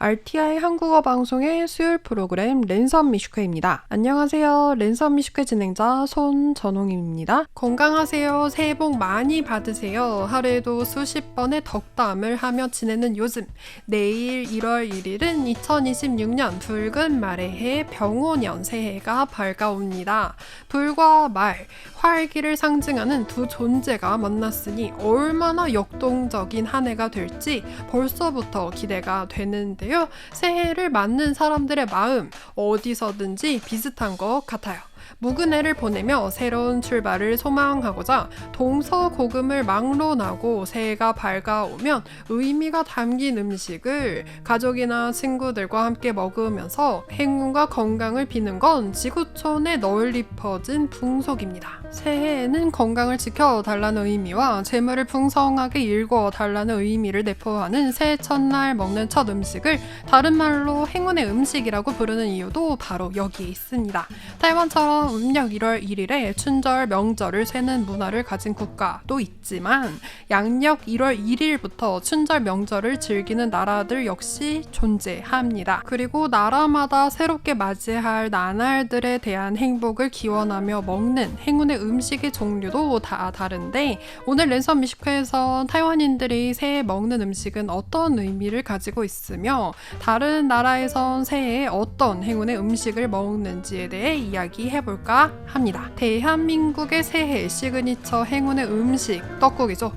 RTI 한국어 방송의 수요일 프로그램 랜선 미슈크입니다. 안녕하세요. 랜선 미슈크 진행자 손전홍입니다. 건강하세요. 새해 복 많이 받으세요. 하루에도 수십 번의 덕담을 하며 지내는 요즘. 내일 1월 1일은 2026년 붉은 말의 해 병오년 새해가 밝아옵니다. 불과 말, 활기를 상징하는 두 존재가 만났으니 얼마나 역동적인 한 해가 될지 벌써부터 기대가 되는데요. 새해를 맞는 사람들의 마음 어디서든지 비슷한 것 같아요. 묵은 해를 보내며 새로운 출발을 소망하고자 동서고금을 막론하고 새해가 밝아오면 의미가 담긴 음식을 가족이나 친구들과 함께 먹으면서 행운과 건강을 비는 건 지구촌에 널리 퍼진 풍속입니다. 새해에는 건강을 지켜달라는 의미와 재물을 풍성하게 일궈달라는 의미를 내포하는 새해 첫날 먹는 첫 음식을 다른 말로 행운의 음식이라고 부르는 이유도 바로 여기에 있습니다. 타이완처럼 음력 1월 1일에 춘절 명절을 세는 문화를 가진 국가도 있지만 양력 1월 1일부터 춘절 명절을 즐기는 나라들 역시 존재합니다. 그리고 나라마다 새롭게 맞이할 나날들에 대한 행복을 기원하며 먹는 행운의 음식의 종류도 다 다른데 오늘 랜선 미식회에서 타이완인들이 새해 먹는 음식은 어떤 의미를 가지고 있으며 다른 나라에선 새해에 어떤 행운의 음식을 먹는지에 대해 이야기해볼까 합니다. 대한민국의 새해 시그니처 행운의 음식 떡국이죠.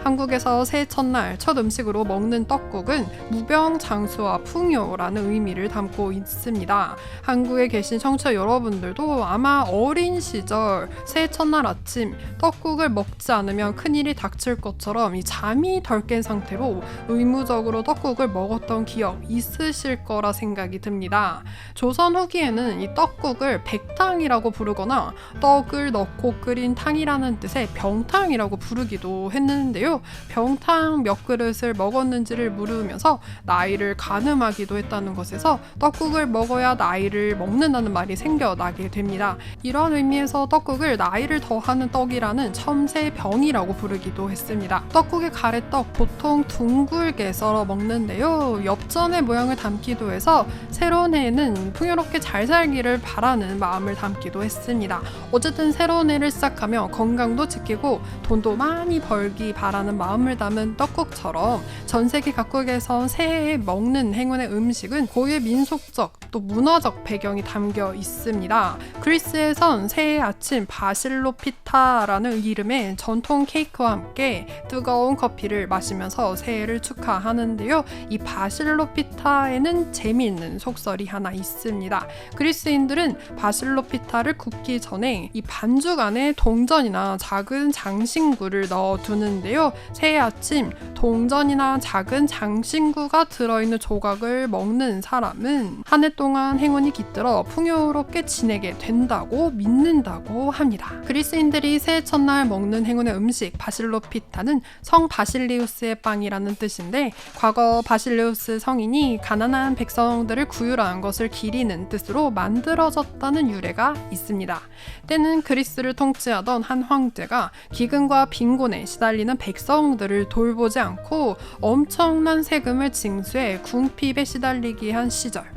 한국에서 새해 첫날 첫 음식으로 먹는 떡국은 무병장수와 풍요라는 의미를 담고 있습니다. 한국에 계신 청취자 여러분들도 아마 어린 시절 새해 첫날 아침 떡국을 먹지 않으면 큰일이 닥칠 것처럼 이 잠이 덜 깬 상태로 의무적으로 떡국을 먹었던 기억 있으실 거라 생각이 듭니다. 조선 후기에는 이 떡국을 백탕이라고 부르거나 떡을 넣고 끓인 탕이라는 뜻의 병탕이라고 부르기도 했는데요. 병탕 몇 그릇을 먹었는지를 물으면서 나이를 가늠하기도 했다는 것에서 떡국을 먹어야 나이를 먹는다는 말이 생겨나게 됩니다. 이런 의미에서 떡국을 나이를 더하는 떡이라는 첨세병이라고 부르기도 했습니다. 떡국의 가래떡 보통 둥글게 썰어 먹는데요. 엽전의 모양을 담기도 해서 새로운 해에는 풍요롭게 잘 살기를 바라는 마음을 담기도 했습니다. 어쨌든 새로운 해를 시작하며 건강도 지키고 돈도 많이 벌기 바라는 마음을 담은 떡국처럼 전 세계 각국에서 새해에 먹는 행운의 음식은 고유의 민속적 또 문화적 배경이 담겨 있습니다. 그리스에선 새해 아침 바실로 피타라는 이름의 전통 케이크와 함께 뜨거운 커피를 마시면서 새해를 축하하는데요. 이 바실로 피타에는 재미있는 속설이 하나 있습니다. 그리스인들은 바실로 피타를 굽기 전에 이 반죽 안에 동전이나 작은 장신구를 넣어두는데요. 새해 아침 동전이나 작은 장신구가 들어있는 조각을 먹는 사람은 한 해 동안 행운이 깃들어 풍요롭게 지내게 된다고 믿는다고 합니다. 그리스인들이 새해 첫날 먹는 행운의 음식 바실로 피타는 성 바실리우스의 빵이라는 뜻인데 과거 바실리우스 성인이 가난한 백성들을 구휼한 것을 기리는 뜻으로 만들어졌다는 유래가 있습니다. 때는 그리스를 통치하던 한 황제가 기근과 빈곤에 시달리는 백성들을 돌보지 않고 엄청난 세금을 징수해 궁핍에 시달리게 한 시절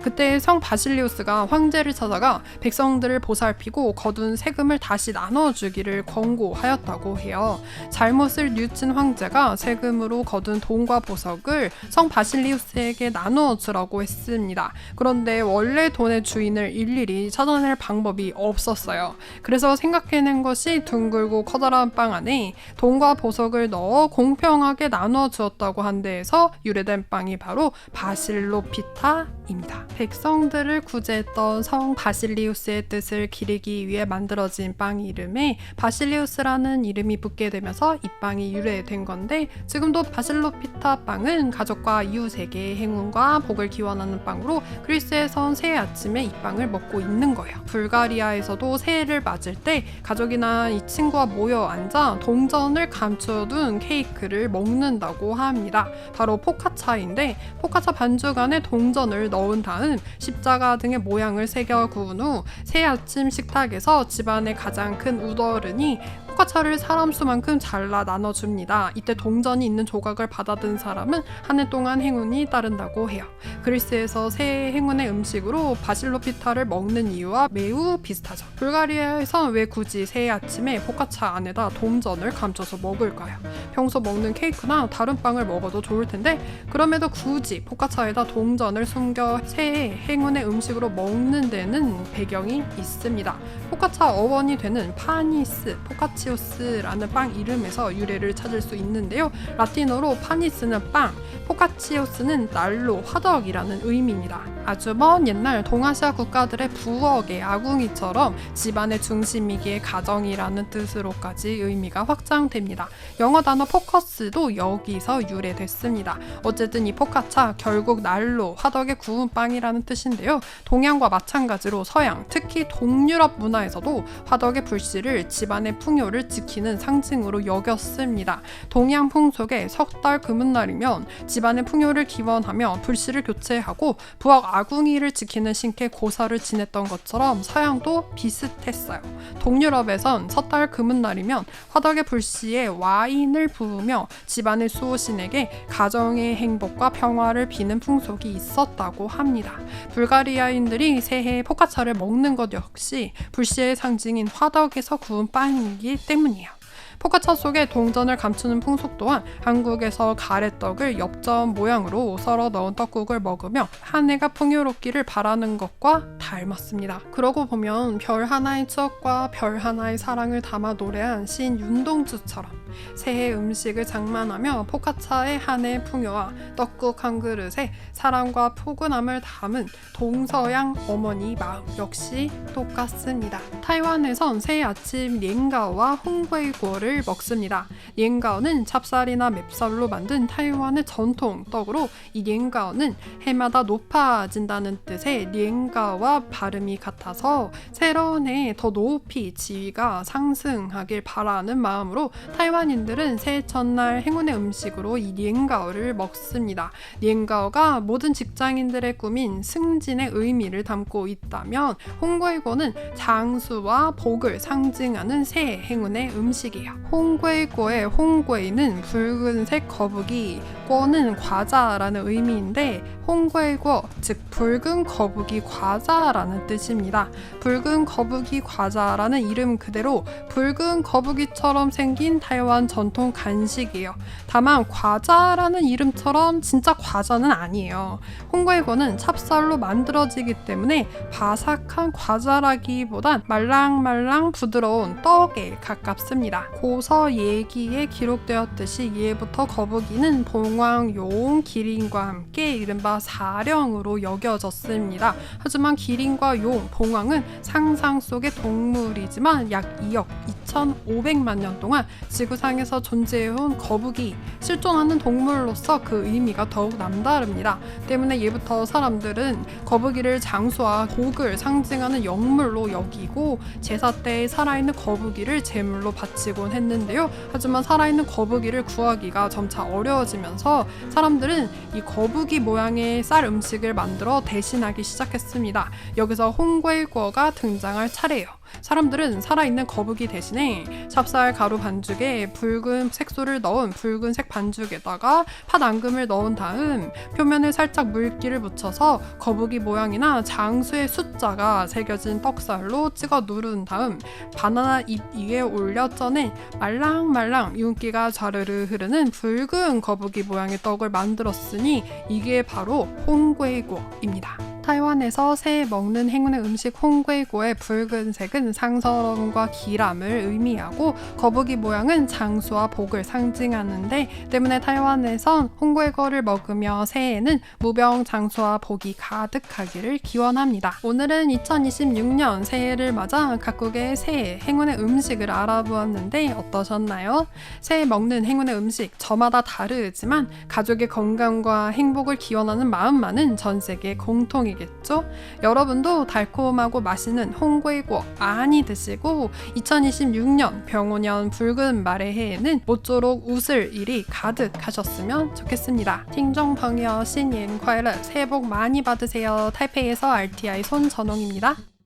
그때 성 바실리우스가 황제를 찾아가 백성들을 보살피고 거둔 세금을 다시 나눠주기를 권고하였다고 해요. 잘못을 뉘우친 황제가 세금으로 거둔 돈과 보석을 성 바실리우스에게 나눠주라고 했습니다. 그런데 원래 돈의 주인을 일일이 찾아낼 방법이 없었어요. 그래서 생각해낸 것이 둥글고 커다란 빵 안에 돈과 보석을 넣어 공평하게 나눠주었다고 한 데에서 유래된 빵이 바로 바실로 피타입니다. 백성들을 구제했던 성 바실리우스의 뜻을 기리기 위해 만들어진 빵 이름에 바실리우스라는 이름이 붙게 되면서 이 빵이 유래된 건데 지금도 바실로 피타 빵은 가족과 이웃에게 행운과 복을 기원하는 빵으로 그리스에선 새해 아침에 이 빵을 먹고 있는 거예요. 불가리아에서도 새해를 맞을 때 가족이나 이 친구와 모여 앉아 동전을 감춰둔 케이크를 먹는다고 합니다. 바로 포카차인데 포카차 반죽 안에 동전을 넣은 다음 십자가 등의 모양을 새겨 구운 후 새해 아침 식탁에서 집안의 가장 큰 우더른이 포카차를 사람 수만큼 잘라 나눠줍니다. 이때 동전이 있는 조각을 받아든 사람은 한 해 동안 행운이 따른다고 해요. 그리스에서 새해 행운의 음식으로 바실로 피타를 먹는 이유와 매우 비슷하죠. 불가리아에선 왜 굳이 새해 아침에 포카차 안에다 동전을 감춰서 먹을까요? 평소 먹는 케이크나 다른 빵을 먹어도 좋을 텐데 그럼에도 굳이 포카차에다 동전을 숨겨 새해 행운의 음식으로 먹는 데는 배경이 있습니다. 포카차 어원이 되는 파니스, 포카치오스라는 빵 이름에서 유래를 찾을 수 있는데요. 라틴어로 파니스는 빵, 포카치오스는 난로, 화덕이라는 의미입니다. 아주 먼 옛날 동아시아 국가들의 부엌의 아궁이처럼 집안의 중심이기에 가정이라는 뜻으로까지 의미가 확장됩니다. 영어 단어 포커스도 여기서 유래됐습니다. 어쨌든 이 포카차 결국 난로, 화덕의 구운 빵이라는 뜻인데요. 동양과 마찬가지로 서양, 특히 동유럽 문화에서도 화덕의 불씨를 집안의 풍요를 지키는 상징으로 여겼습니다. 동양 풍속에 석 달 금은날이면 집안의 풍요를 기원하며 불씨를 교체하고 부엌 아궁이를 지키는 신께 고사를 지냈던 것처럼 서양도 비슷했어요. 동유럽에선 석 달 금은날이면 화덕의 불씨에 와인을 부으며 집안의 수호신에게 가정의 행복과 평화를 비는 풍속이 있었다고 합니다. 불가리아인들이 새해에 포카차를 먹는 것 역시 불씨의 상징인 화덕에서 구운 빵이기 때문이에요. 포카차 속에 동전을 감추는 풍속 또한 한국에서 가래떡을 엽전 모양으로 썰어 넣은 떡국을 먹으며 한 해가 풍요롭기를 바라는 것과 닮았습니다. 그러고 보면 별 하나의 추억과 별 하나의 사랑을 담아 노래한 시인 윤동주처럼 새해 음식을 장만하며 포카차의 한 해의 풍요와 떡국 한 그릇에 사랑과 포근함을 담은 동서양 어머니 마음 역시 똑같습니다. 타이완에선 새해 아침 옌가오와 홍구이구어를 먹습니다. 옌가오는 찹쌀이나 맵쌀로 만든 타이완의 전통 떡으로 이 옌가오는 해마다 높아진다는 뜻의 옌가오와 발음이 같아서 새로운 해에 더 높이 지위가 상승하길 바라는 마음으로 타이완인들은 새해 첫날 행운의 음식으로 이 옌가오를 먹습니다. 옌가오가 모든 직장인들의 꿈인 승진의 의미를 담고 있다면 홍구이구어는 장수와 복을 상징하는 새해 행운의 음식이에요. 홍구이구어의 홍구이는 붉은색 거북이, 구어는 과자라는 의미인데 홍구이구어, 즉 붉은 거북이 과자라는 뜻입니다. 붉은 거북이 과자라는 이름 그대로 붉은 거북이처럼 생긴 타이완 전통 간식이에요. 다만 과자라는 이름처럼 진짜 과자는 아니에요. 홍구이구어는 찹쌀로 만들어지기 때문에 바삭한 과자라기보단 말랑말랑 부드러운 떡에 가깝습니다. 고서 예기에 기록되었듯이 이해부터 거북이는 봉황, 용, 기린과 함께 이른바 사령으로 여겨졌습니다. 하지만 기린과 용, 봉황은 상상 속의 동물이지만 약 2억 2,500만 년 동안 지구상에서 존재해온 거북이, 실존하는 동물로서 그 의미가 더욱 남다릅니다. 때문에 예부터 사람들은 거북이를 장수와 복을 상징하는 영물로 여기고 제사 때 살아있는 거북이를 제물로 바치곤 했는데요. 하지만 살아있는 거북이를 구하기가 점차 어려워지면서 사람들은 이 거북이 모양의 쌀 음식을 만들어 대신하기 시작했습니다. 여기서 홍구이구어가 등장할 차례예요. 사람들은 살아있는 거북이 대신에 찹쌀 가루 반죽에 붉은 색소를 넣은 붉은색 반죽에다가 팥 앙금을 넣은 다음 표면에 살짝 물기를 묻혀서 거북이 모양이나 장수의 숫자가 새겨진 떡살로 찍어 누른 다음 바나나 잎 위에 올려 쪄낸 말랑말랑 윤기가 자르르 흐르는 붉은 거북이 모양의 떡을 만들었으니 이게 바로 홍구이구어입니다. 타이완에서 새해 먹는 행운의 음식 홍구이구어의 붉은색은 상서럼과 기람을 의미하고 거북이 모양은 장수와 복을 상징하는데 때문에 타이완에선 홍구이구어를 먹으며 새해에는 무병장수와 복이 가득하기를 기원합니다. 오늘은 2026년 새해를 맞아 각국의 새해 행운의 음식을 알아보았는데 어떠셨나요? 새해 먹는 행운의 음식 저마다 다르지만 가족의 건강과 행복을 기원하는 마음만은 전 세계 공통이겠죠. 여러분도 달콤하고 맛있는 홍구이구어 많이 드시고 2026년 병오년 붉은 말의 해에는 모쪼록 웃을 일이 가득하셨으면 좋겠습니다. 팅정펑이어 신년快乐 새해 복 많이 받으세요. 타이페이에서 RTI 손전홍입니다.